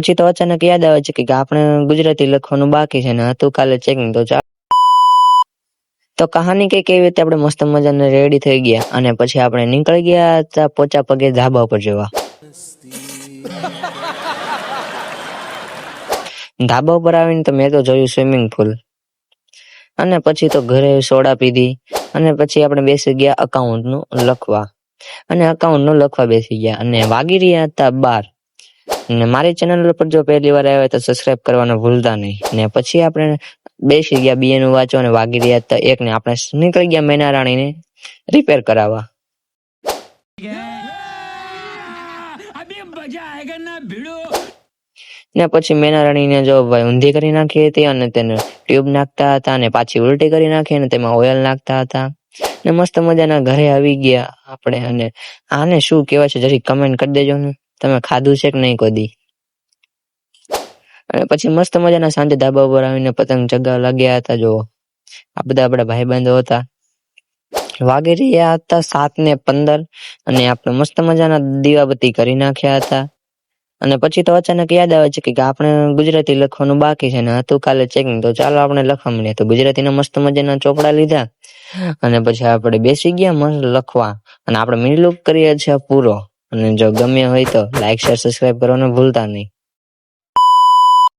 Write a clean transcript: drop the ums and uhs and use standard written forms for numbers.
પછી તો અચાનક યાદ આવે છે કે આપણે ગુજરાતી લખવાનું બાકી છે ને હતું કાલે ચેકિંગ. તો કહાની કઈક એવી રીતે આપણે મસ્ત મજાને રેડી થઈ ગયા અને પછી આપણે નીકળી ગયા હતા પોચા પગે ધાબા પર જવા. ધાબા ઉપર આવીને તો મેં તો જોયું સ્વિમિંગ પુલ અને પછી તો ઘરે સોડા પીધી અને પછી આપણે બેસી ગયા અકાઉન્ટ નું લખવા બેસી ગયા અને વાગી રહ્યા હતા 12. ને મારી ચેનલ પર જો પહેલી વાર આવ્યા તો સબસ્ક્રાઇબ કરવાનું ભૂલતા નહીં. ને પછી આપણે બેસી ગયા BA નું વાંચો અને વાગી રહ્યા હતા 1 ને આપણે નીકળી ગયા મેના રાણીને રિપેર કરાવવા. ને પછી મેના રાણીને જો ભાઈ ઊંધી કરી નાખી હતી અને તેને ટ્યુબ નાખતા હતા અને પાછી ઉલટી કરી નાખી અને તેમાં ઓઇલ નાખતા હતા. ને મસ્ત મજાના ઘરે આવી ગયા આપણે. અને આને શું કહેવાય છે જરી કમેન્ટ કરી દેજો ને, તમે ખાધું છે કે નહીં કોદી. અને પછી મસ્ત મજાના સાંજે ધાબા ઉપર આવીને પતંગ ચગાવવા લાગ્યા હતા. જો આ બધા આપણા ભાઈબંધો હતા. વાગી રહ્યા હતા 7:15 અને આપણે મસ્ત મજાના દીવાબત્તી કરી નાખ્યા હતા. અને પછી તો અચાનક યાદ આવે છે કે આપણે ગુજરાતી લખવાનું બાકી છે ને હતું કાલે ચેકિંગ. તો ચાલો આપણે લખવા મળીએ. તો ગુજરાતીના મસ્ત મજાના ચોપડા લીધા અને પછી આપણે બેસી ગયા મસ્ત લખવા. અને આપણે મિનિટ કરીએ છીએ પૂરો. અને જો ગમ્યો હોય તો લાઈક શેર સબસ્ક્રાઇબ કરવાનું ભૂલતા નહીં.